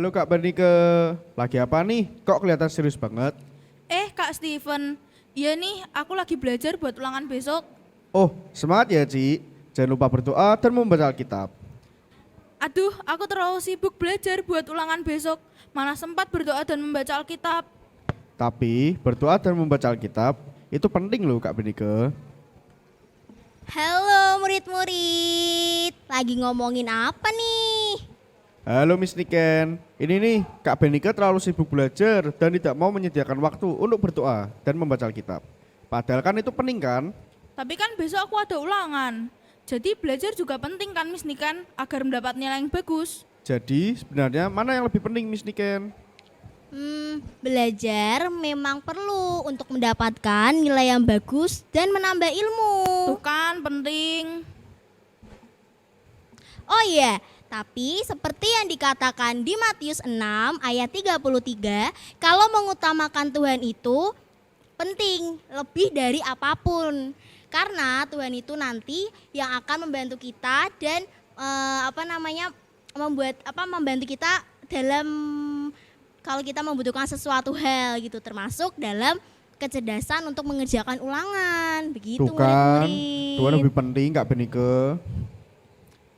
Halo Kak Bernike, lagi apa nih? Kok kelihatan serius banget? Kak Steven, iya nih aku lagi belajar buat ulangan besok. Oh, semangat ya Ci. Jangan lupa berdoa dan membaca Alkitab. Aduh, aku terlalu sibuk belajar buat ulangan besok. Mana sempat berdoa dan membaca Alkitab. Tapi berdoa dan membaca Alkitab itu penting loh Kak Bernike. Halo murid-murid, lagi ngomongin apa nih? Halo Miss Niken, ini nih Kak Bernike terlalu sibuk belajar dan tidak mau menyediakan waktu untuk berdoa dan membaca Alkitab. Padahal kan itu penting kan? Tapi kan besok aku ada ulangan. Jadi belajar juga penting kan Miss Nikan agar mendapat nilai yang bagus. Jadi sebenarnya mana yang lebih penting Miss Niken? Belajar memang perlu untuk mendapatkan nilai yang bagus dan menambah ilmu. Tuh kan penting. Oh iya, tapi seperti yang dikatakan di Matius 6 ayat 33, kalau mengutamakan Tuhan itu penting lebih dari apapun. Karena Tuhan itu nanti yang akan membantu kita dan membantu kita dalam kalau kita membutuhkan sesuatu hal gitu, termasuk dalam kecerdasan untuk mengerjakan ulangan. Begitu Tuh kan, murid-murid. Tuhan lebih penting Kak Bernike.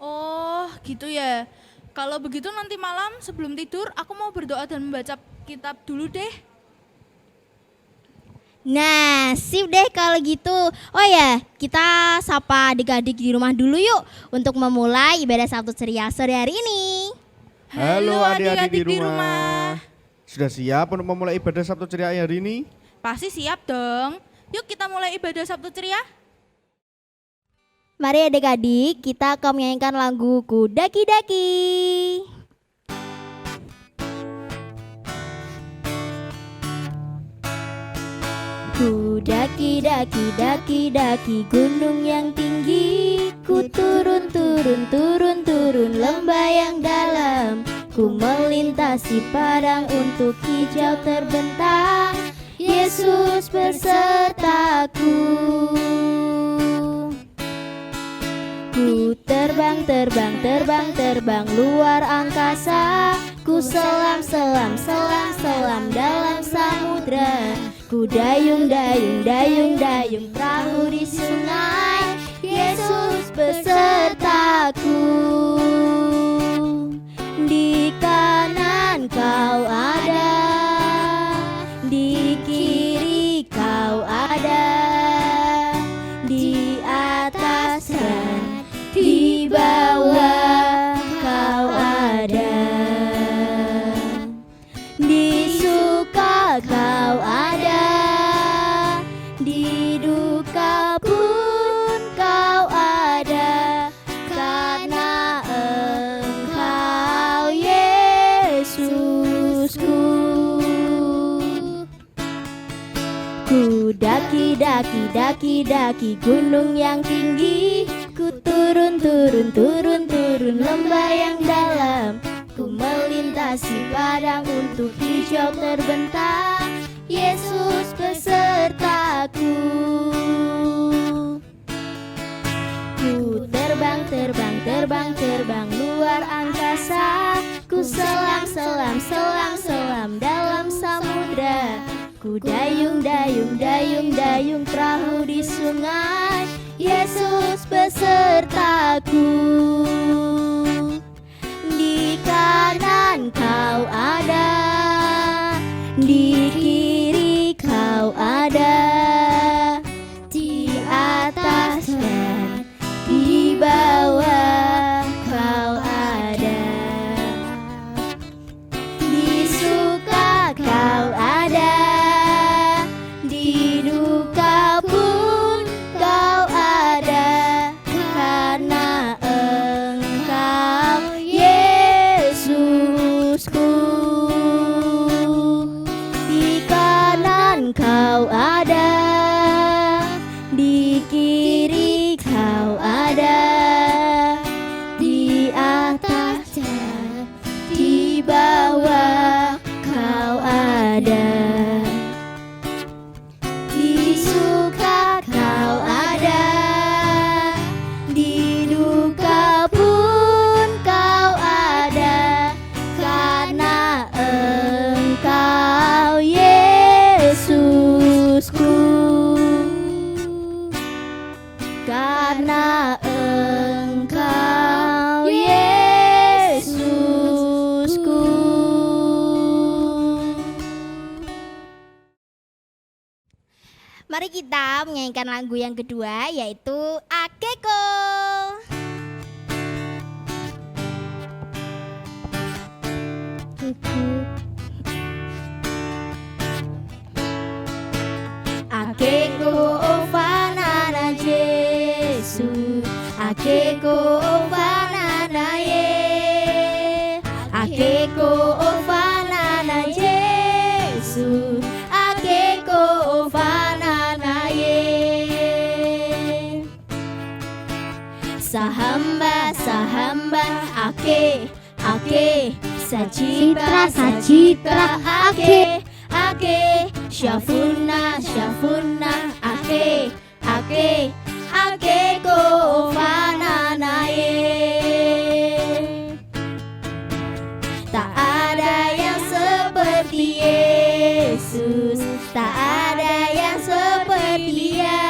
Oh gitu ya. Kalau begitu nanti malam sebelum tidur aku mau berdoa dan membaca kitab dulu deh. Nah, sip deh kalau gitu. Oh ya, kita sapa adik-adik di rumah dulu yuk untuk memulai ibadah Sabtu ceria sore hari ini. Halo adik-adik di rumah. Sudah siap untuk memulai ibadah Sabtu ceria hari ini? Pasti siap dong. Yuk kita mulai ibadah Sabtu ceria. Mari adik-adik, kita akan menyanyikan lagu Ku Daki-Daki. Ku daki-daki, daki-daki gunung yang tinggi. Ku turun-turun, turun-turun lembah yang dalam. Ku melintasi padang untuk hijau terbentang. Yesus besertaku. Ku terbang, terbang, terbang, terbang luar angkasa. Ku selam, selam, selam, selam dalam samudra. Ku dayung, dayung, dayung, dayung perahu di sungai. Yesus besertaku. Di kanan kau ada, di kiri kau ada, di atas dan di bawah kau ada. Di suka kau ada, di duka pun kau ada, karena Engkau Yesusku. Ku daki-daki, daki-daki gunung yang tinggi. Ku turun-turun, turun-turun lembah yang dalam. Ku melintasi padang untuk hijau terbentang. Yesus besertaku. Ku terbang, terbang, terbang, terbang luar angkasa. Ku selam, selam, selam, selam dalam samudra. Ku dayung, dayung, dayung, dayung perahu di sungai. Yesus besertaku. Di kanan kau ada, di kiri kau ada, di atas dan di bawah kau ada. Di suka kau ada, di duka pun kau ada, karena Engkau Yesusku. Mari kita menyanyikan lagu yang kedua yaitu Akeko. Akeko ovanana Yesu, Akeko ovanana ye, Akeko ovanana Yesu, Akeko ovanana ye. Sahamba sahamba ake sajitra sajitra ake syafuna ake ko fananaye. Tak ada yang seperti Yesus, tak ada yang seperti Dia,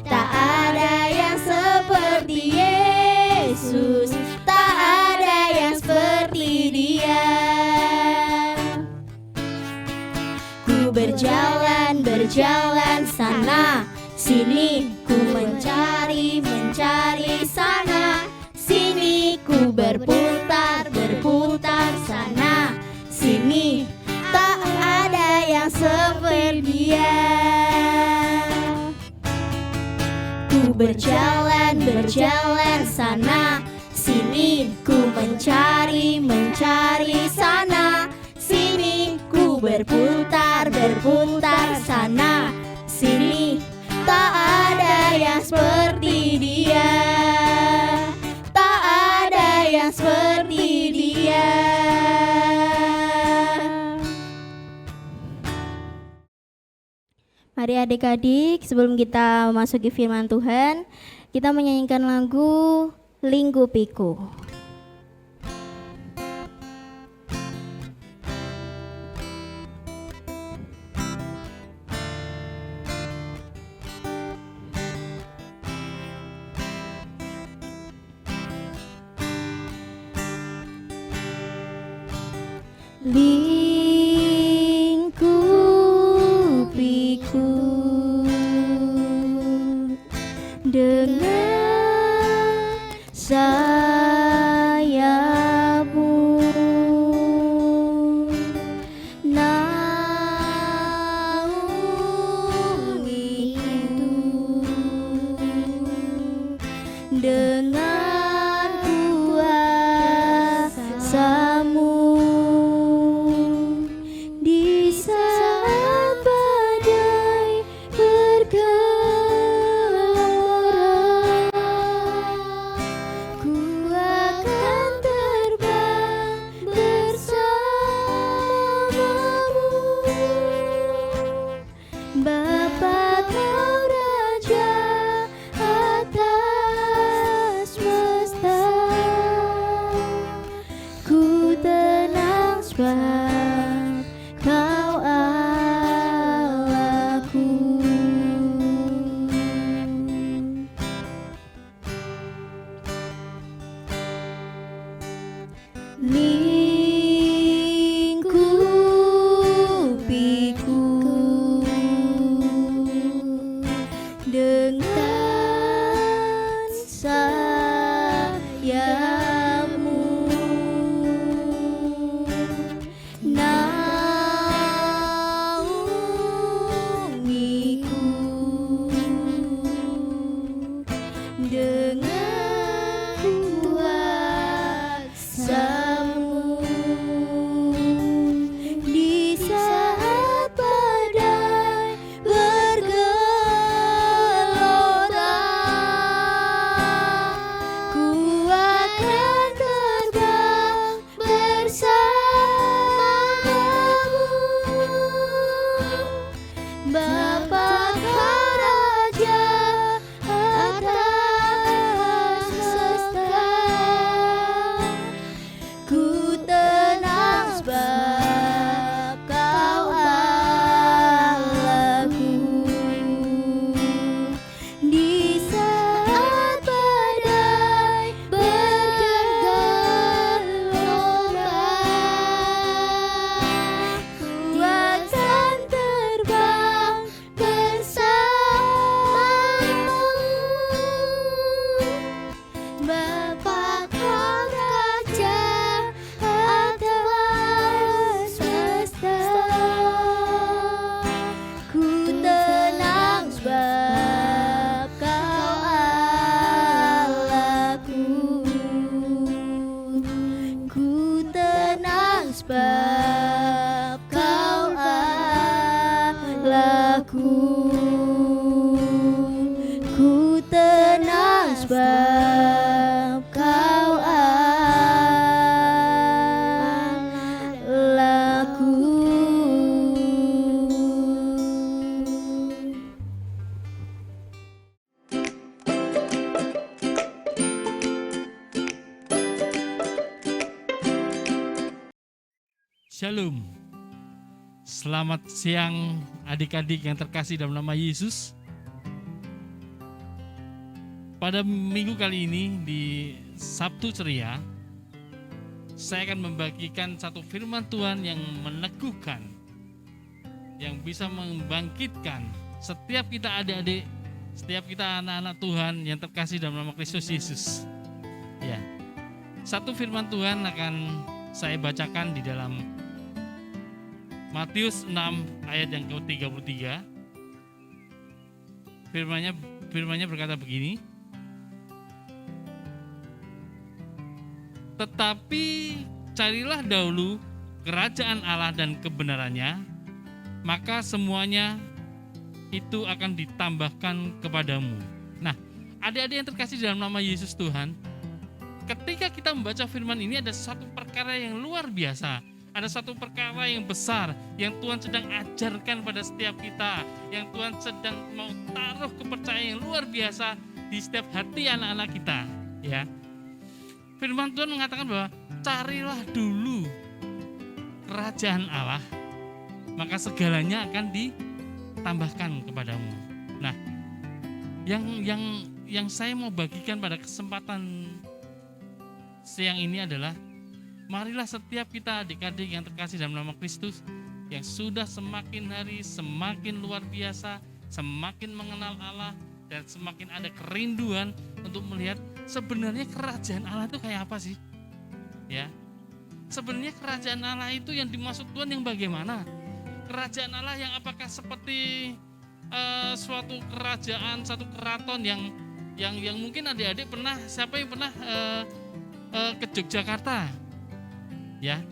tak ada yang seperti Yesus, tak ada yang seperti Dia. Ku berjalan sana sini, ku mencari sana sini, ku berputar sana sini, tak ada yang seperti Dia. Ku berjalan sana sini, ku mencari sana sini, ku berputar sana sini, tak ada yang seperti Dia, tak ada yang seperti Dia. Mari adik-adik, sebelum kita memasuki firman Tuhan, kita menyanyikan lagu Lingkupiku. Lingkupiku dengan sayapmu, naungiku dengan kuasamu. Di saat badai bergelora, ku akan terbang bersamamu. Bapa kau Raja atas semesta, ku tenang sebab Kau Allahku. Lingkupiku dengan sayapmu, tenang sebab kau Allahku. Ku tenang sebab kau Allahku. Shalom. Selamat siang adik-adik yang terkasih dalam nama Yesus. Pada minggu kali ini di Sabtu Ceria, saya akan membagikan satu firman Tuhan yang meneguhkan, yang bisa membangkitkan setiap kita adik-adik, setiap kita anak-anak Tuhan yang terkasih dalam nama Kristus Yesus. Ya. Satu firman Tuhan akan saya bacakan di dalam Matius 6 ayat yang ke-33. Firman-Nya berkata begini. Tetapi carilah dahulu kerajaan Allah dan kebenarannya, maka semuanya itu akan ditambahkan kepadamu. Nah, adik-adik yang terkasih dalam nama Yesus Tuhan, ketika kita membaca firman ini ada satu perkara yang luar biasa. Ada satu perkara yang besar yang Tuhan sedang ajarkan pada setiap kita, yang Tuhan sedang mau taruh kepercayaan yang luar biasa di setiap hati anak-anak kita, ya. Firman Tuhan mengatakan bahwa carilah dulu kerajaan Allah, maka segalanya akan ditambahkan kepadamu. Nah, yang saya mau bagikan pada kesempatan siang ini adalah marilah setiap kita adik-adik yang terkasih dalam nama Kristus, yang sudah semakin hari semakin luar biasa, semakin mengenal Allah, dan semakin ada kerinduan untuk melihat sebenarnya kerajaan Allah itu kayak apa sih? Ya, sebenarnya kerajaan Allah itu yang dimaksud Tuhan yang bagaimana? Kerajaan Allah yang apakah seperti suatu kerajaan, satu keraton yang mungkin adik-adik pernah, siapa yang pernah ke Yogyakarta? Ya,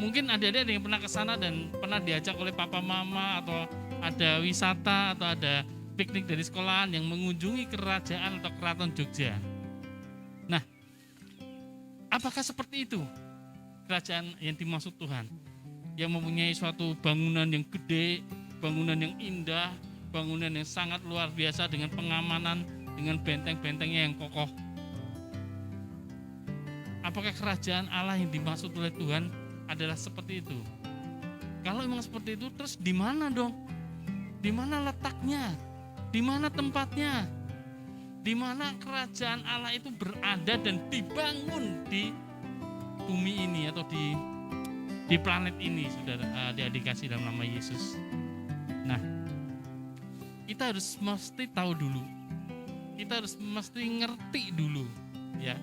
mungkin adik-adik ada yang pernah ke sana dan pernah diajak oleh papa mama, atau ada wisata atau ada piknik dari sekolahan yang mengunjungi kerajaan atau keraton Jogja. Nah, apakah seperti itu kerajaan yang dimaksud Tuhan? Yang mempunyai suatu bangunan yang gede, bangunan yang indah, bangunan yang sangat luar biasa dengan pengamanan, dengan benteng-bentengnya yang kokoh. Apakah kerajaan Allah yang dimaksud oleh Tuhan adalah seperti itu? Kalau memang seperti itu, terus di mana dong? Di mana letaknya? Di mana tempatnya? Di mana kerajaan Allah itu berada dan dibangun di bumi ini atau di planet ini, saudara adik-adik kasih dalam nama Yesus. Nah, kita harus mesti tahu dulu. Kita harus mesti ngerti dulu, ya.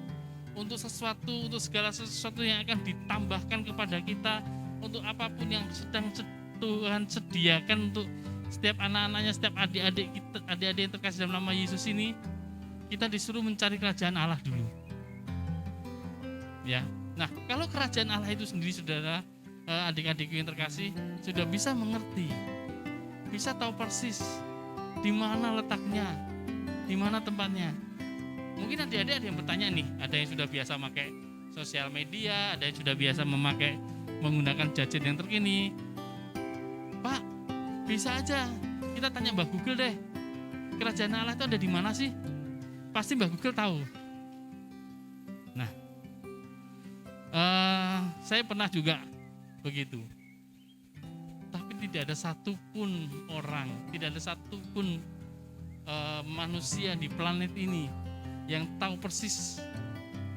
Untuk segala sesuatu yang akan ditambahkan kepada kita, untuk apapun yang sedang Tuhan sediakan untuk setiap anak-anaknya, setiap adik-adik yang terkasih dalam nama Yesus ini, kita disuruh mencari kerajaan Allah dulu. Ya, nah kalau kerajaan Allah itu sendiri, saudara, adik-adikku yang terkasih, sudah bisa mengerti, bisa tahu persis di mana letaknya, di mana tempatnya. Mungkin adik-adik ada yang bertanya nih, ada yang sudah biasa memakai sosial media, ada yang sudah biasa menggunakan gadget yang terkini. Pak, bisa aja kita tanya Mbak Google deh, kerajaan Allah itu ada di mana sih? Pasti Mbak Google tahu. Nah, saya pernah juga begitu. Tapi tidak ada satupun orang, tidak ada satupun manusia di planet ini yang tahu persis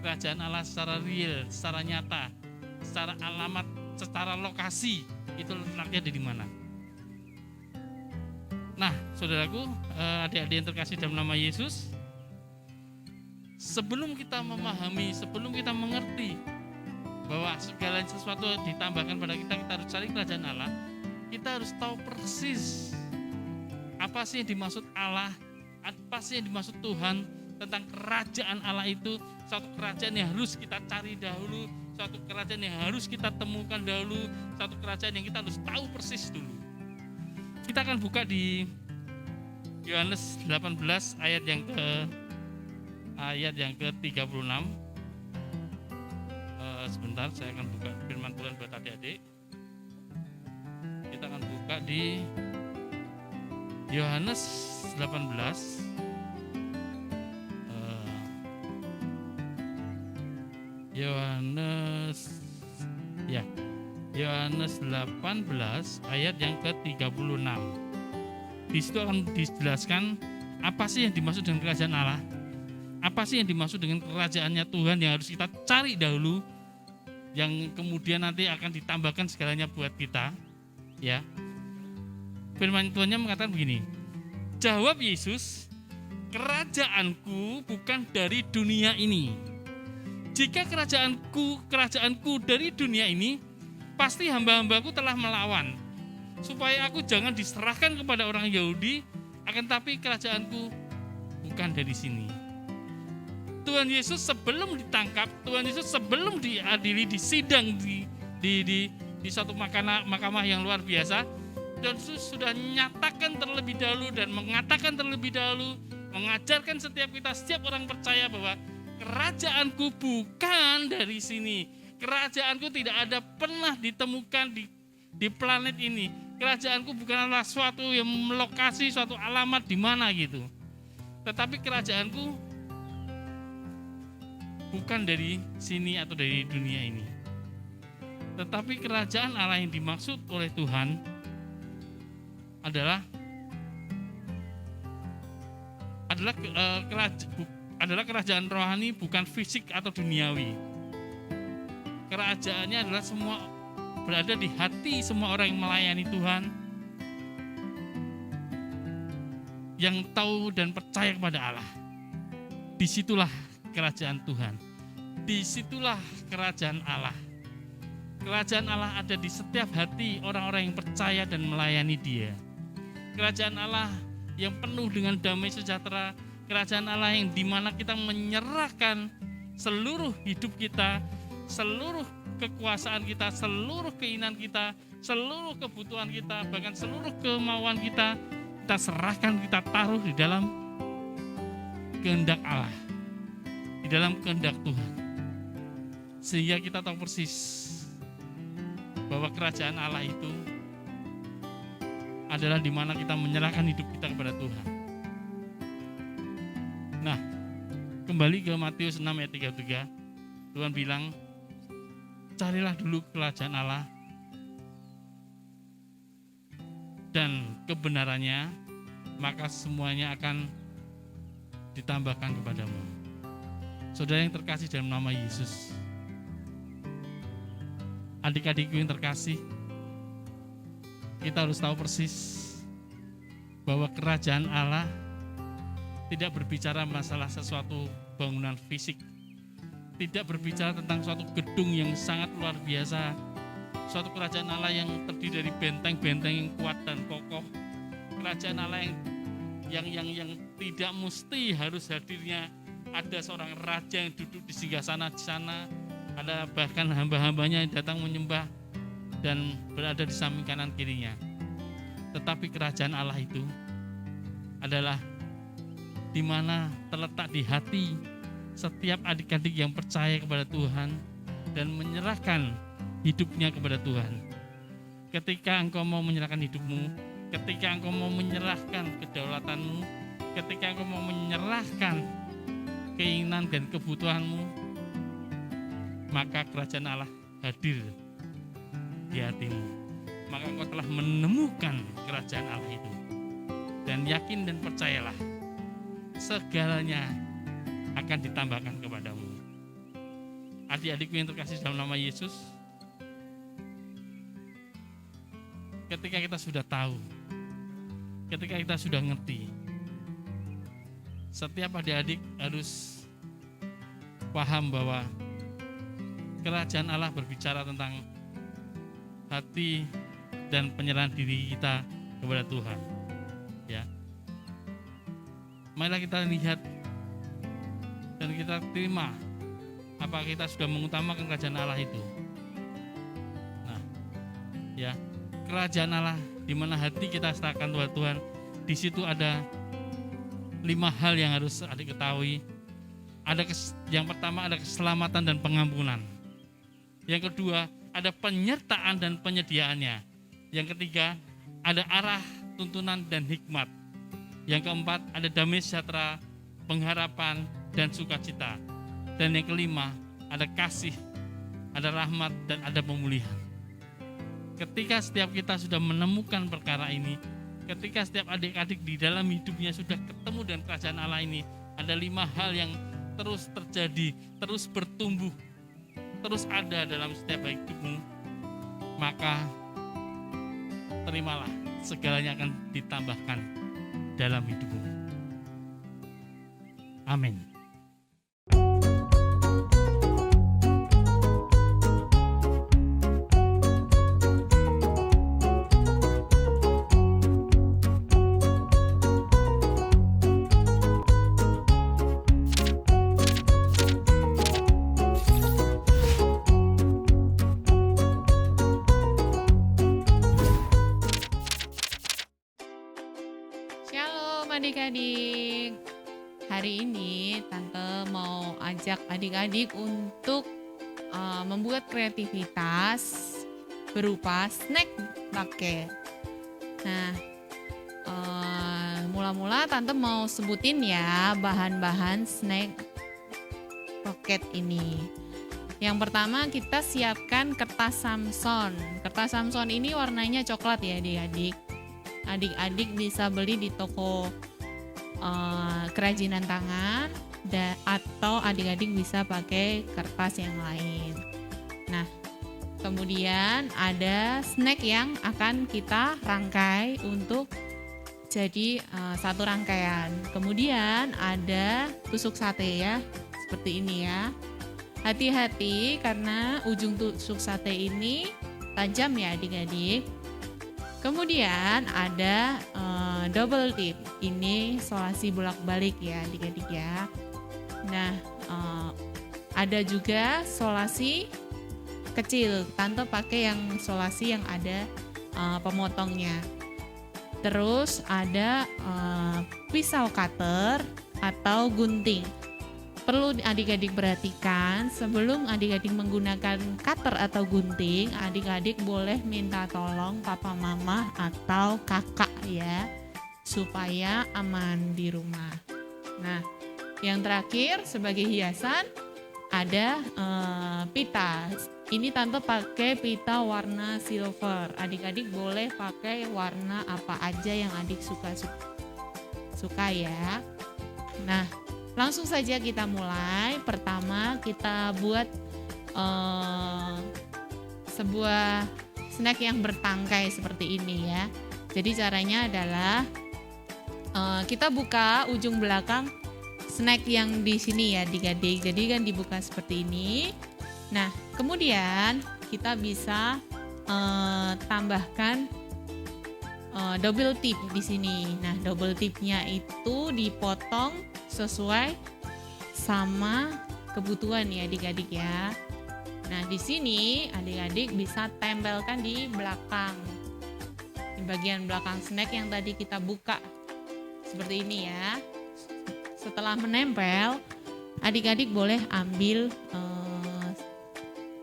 kerajaan Allah secara real, secara nyata, secara alamat, secara lokasi, itu letaknya ada di mana. Nah, saudaraku, adik-adik yang terkasih dalam nama Yesus, sebelum kita memahami, sebelum kita mengerti bahwa segala sesuatu ditambahkan pada kita, kita harus cari kerajaan Allah. Kita harus tahu persis apa sih yang dimaksud Allah, apa sih yang dimaksud Tuhan tentang kerajaan Allah itu. Satu kerajaan yang harus kita cari dahulu, suatu kerajaan yang harus kita temukan dahulu, satu kerajaan yang kita harus tahu persis dulu. Kita akan buka di Yohanes 18 ayat yang ke-36. Sebentar, saya akan buka firman Tuhan buat adik-adik. Kita akan buka di Yohanes 18 Yohanes 18 ayat yang ke-36. Di situ akan dijelaskan apa sih yang dimaksud dengan kerajaan Allah. Apa sih yang dimaksud dengan kerajaannya Tuhan yang harus kita cari dahulu, yang kemudian nanti akan ditambahkan segalanya buat kita, ya. Firman Tuhannya mengatakan begini. Jawab Yesus, kerajaanku bukan dari dunia ini. Jika kerajaanku dari dunia ini, pasti hamba-hambaku telah melawan, supaya aku jangan diserahkan kepada orang Yahudi, akan tapi kerajaanku bukan dari sini. Tuhan Yesus sebelum ditangkap, Tuhan Yesus sebelum diadili, disidang di suatu mahkamah yang luar biasa, Tuhan Yesus sudah nyatakan terlebih dahulu dan mengatakan terlebih dahulu, mengajarkan setiap orang percaya bahwa kerajaanku bukan dari sini. Kerajaanku tidak ada pernah ditemukan di planet ini. Kerajaanku bukanlah suatu yang lokasi, suatu alamat di mana gitu. Tetapi kerajaanku bukan dari sini atau dari dunia ini. Tetapi kerajaan Allah yang dimaksud oleh Tuhan adalah kerajaan rohani, bukan fisik atau duniawi. Kerajaannya adalah semua berada di hati semua orang yang melayani Tuhan, yang tahu dan percaya kepada Allah. Disitulah kerajaan Tuhan. Disitulah kerajaan Allah. Kerajaan Allah ada di setiap hati orang-orang yang percaya dan melayani Dia. Kerajaan Allah yang penuh dengan damai sejahtera. Kerajaan Allah yang dimana kita menyerahkan seluruh hidup kita, seluruh kekuasaan kita, seluruh keinginan kita, seluruh kebutuhan kita, bahkan seluruh kemauan kita serahkan, kita taruh di dalam kehendak Allah, di dalam kehendak Tuhan. Sehingga kita tahu persis bahwa kerajaan Allah itu adalah di mana kita menyerahkan hidup kita kepada Tuhan. Nah, kembali ke Matius 6 ayat 33, Tuhan bilang, carilah dulu kerajaan Allah dan kebenarannya, maka semuanya akan ditambahkan kepadamu. Saudara yang terkasih dalam nama Yesus, adik-adikku yang terkasih, kita harus tahu persis bahwa kerajaan Allah tidak berbicara masalah sesuatu bangunan fisik, tidak berbicara tentang suatu gedung yang sangat luar biasa, suatu kerajaan Allah yang terdiri dari benteng-benteng yang kuat dan kokoh, kerajaan Allah yang tidak mesti harus hadirnya ada seorang raja yang duduk di singgasana di sana, ada bahkan hamba-hambanya yang datang menyembah dan berada di samping kanan kirinya. Tetapi kerajaan Allah itu adalah di mana terletak di hati setiap adik-adik yang percaya kepada Tuhan dan menyerahkan hidupnya kepada Tuhan. Ketika engkau mau menyerahkan hidupmu, ketika engkau mau menyerahkan kedaulatanmu, ketika engkau mau menyerahkan keinginan dan kebutuhanmu, maka kerajaan Allah hadir di hatimu. Maka engkau telah menemukan kerajaan Allah itu. Dan yakin dan percayalah, segalanya akan ditambahkan kepadamu. Adik-adikku yang terkasih dalam nama Yesus, ketika kita sudah tahu, ketika kita sudah ngerti, setiap adik-adik harus paham bahwa kerajaan Allah berbicara tentang hati dan penyerahan diri kita kepada Tuhan. Ya, marilah kita lihat dan kita terima Apakah kita sudah mengutamakan kerajaan Allah itu? Nah, ya, kerajaan Allah di mana hati kita serahkan kepada Tuhan, di situ ada 5 hal yang harus adik ketahui. Yang pertama ada keselamatan dan pengampunan. Yang kedua ada penyertaan dan penyediaannya. Yang ketiga ada arah, tuntunan dan hikmat. Yang keempat ada damai sejahtera, pengharapan dan sukacita. Dan yang kelima ada kasih, ada rahmat dan ada pemulihan. Ketika setiap kita sudah menemukan perkara ini, ketika setiap adik-adik di dalam hidupnya sudah ketemu dengan kerajaan Allah ini, ada 5 hal yang terus terjadi, terus bertumbuh, terus ada dalam setiap hidupmu, maka terimalah, segalanya akan ditambahkan dalam hidupmu. Amin. Shalom adik-adik. Hari ini Tante mau ajak adik-adik untuk membuat kreativitas berupa snack bucket. Nah, mula-mula Tante mau sebutin ya bahan-bahan snack bucket ini. Yang pertama kita siapkan kertas Samson. Kertas Samson ini warnanya coklat ya adik-adik. Adik-adik bisa beli di toko kerajinan tangan atau adik-adik bisa pakai kertas yang lain. Nah, kemudian ada snack yang akan kita rangkai untuk jadi satu rangkaian. Kemudian ada tusuk sate ya, seperti ini ya. Hati-hati karena ujung tusuk sate ini tajam ya adik-adik. Kemudian ada double tip, ini solasi bolak-balik ya adik-adik ya. Nah, ada juga solasi kecil, Tante pakai yang solasi yang ada pemotongnya. Terus ada pisau cutter atau gunting. Perlu adik-adik perhatikan, sebelum adik-adik menggunakan cutter atau gunting, adik-adik boleh minta tolong papa mama atau kakak ya, supaya aman di rumah. Nah, yang terakhir sebagai hiasan ada pita. Ini Tante pakai pita warna silver. Adik-adik boleh pakai warna apa aja yang adik suka ya. Nah, langsung saja kita mulai. Pertama kita buat sebuah snack yang bertangkai seperti ini ya. Jadi caranya adalah kita buka ujung belakang snack yang di sini ya adik-adik. Jadi kan dibuka seperti ini. Nah, kemudian kita bisa tambahkan double tip di sini. Nah, double tipnya itu dipotong sesuai sama kebutuhan ya adik-adik ya. Nah, di sini adik-adik bisa tempelkan di belakang. Di bagian belakang snack yang tadi kita buka. Seperti ini ya. Setelah menempel, adik-adik boleh ambil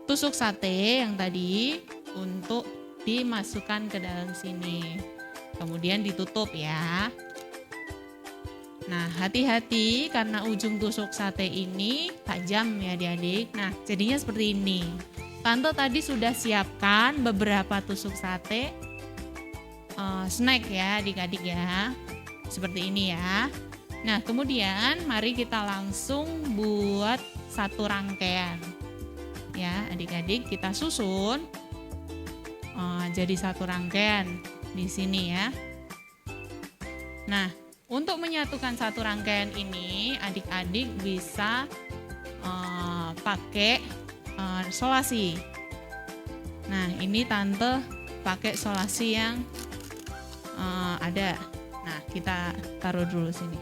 tusuk sate yang tadi untuk dimasukkan ke dalam sini. Kemudian ditutup ya. Nah, hati-hati karena ujung tusuk sate ini tajam ya adik-adik. Nah, jadinya seperti ini. Tante tadi sudah siapkan beberapa tusuk sate snack ya adik-adik ya. Seperti ini ya. Nah, kemudian mari kita langsung buat satu rangkaian. Ya, adik-adik kita susun jadi satu rangkaian di sini ya. Nah, untuk menyatukan satu rangkaian ini, adik-adik bisa pakai solasi. Nah, ini Tante pakai solasi yang ada. Nah, kita taruh dulu sini.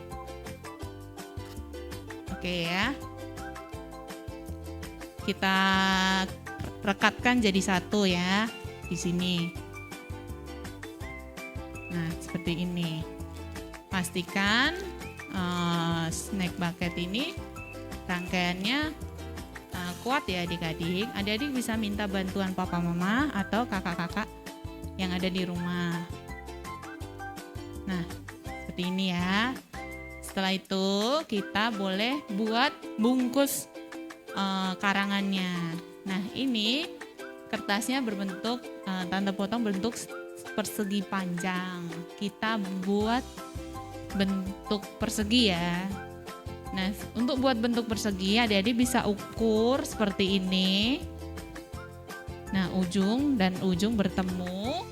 Oke ya. kita rekatkan jadi satu ya di sini. Nah, seperti ini. Pastikan snack bucket ini rangkaiannya kuat ya adik-adik. Adik-adik bisa minta bantuan papa mama atau kakak-kakak yang ada di rumah. Nah, seperti ini ya. Setelah itu kita boleh buat bungkus karangannya. Nah, ini kertasnya berbentuk tante potong bentuk persegi panjang. Kita buat bentuk persegi ya. Nah, untuk buat bentuk persegi adik-adik bisa ukur seperti ini. Nah, ujung dan ujung bertemu.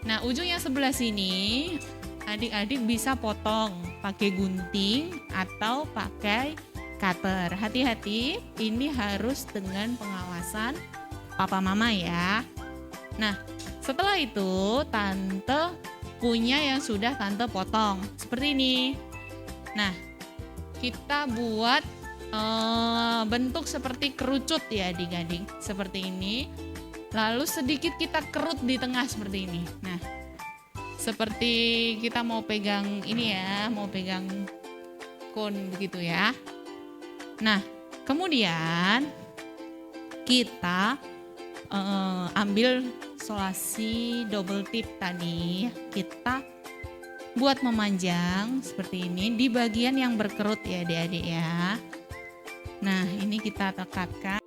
Nah, ujung yang sebelah sini adik-adik bisa potong pakai gunting atau pakai cutter. Hati-hati, ini harus dengan pengawasan papa mama ya. Nah, setelah itu tante punya yang sudah tante potong seperti ini. Nah, kita buat bentuk seperti kerucut ya adik-adik, seperti ini. Lalu sedikit kita kerut di tengah seperti ini. Nah, seperti kita mau pegang ini ya, mau pegang cone begitu ya. Nah, kemudian kita ambil solasi double tip tadi, kita buat memanjang seperti ini di bagian yang berkerut ya adik-adik ya. Nah, ini kita tekatkan.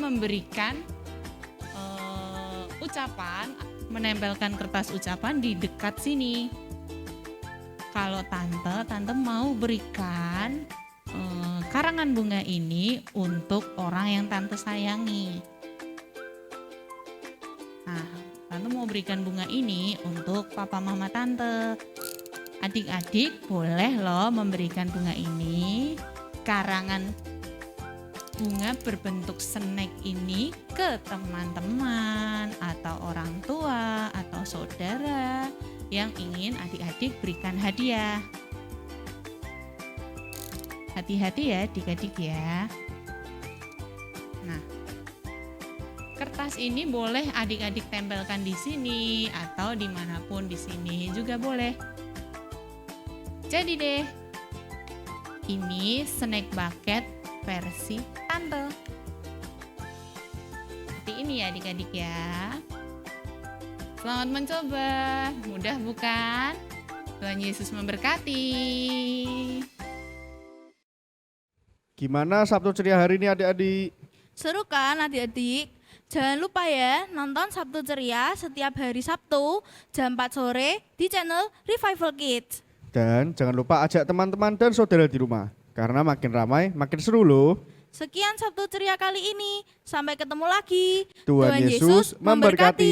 Memberikan ucapan, menempelkan kertas ucapan di dekat sini. Kalau tante mau berikan karangan bunga ini untuk orang yang tante sayangi. Nah, tante mau berikan bunga ini untuk papa mama tante. Adik-adik boleh loh memberikan bunga ini, karangan bunga berbentuk snack ini ke teman-teman atau orang tua atau saudara yang ingin adik-adik berikan hadiah. Hati-hati ya adik-adik ya. Nah, kertas ini boleh adik-adik tempelkan di sini atau dimanapun di sini juga boleh. Jadi deh, ini snack bucket versi tante. Seperti ini ya adik-adik ya. Selamat mencoba, mudah bukan? Tuhan Yesus memberkati. Gimana Sabtu ceria hari ini adik-adik? Seru kan adik-adik? Jangan lupa ya, nonton Sabtu Ceria setiap hari Sabtu jam 4 sore di channel Revival Kids. Dan jangan lupa ajak teman-teman dan saudara di rumah. Karena makin ramai, makin seru loh. Sekian Sabtu Ceria kali ini. Sampai ketemu lagi. Tuhan Yesus memberkati.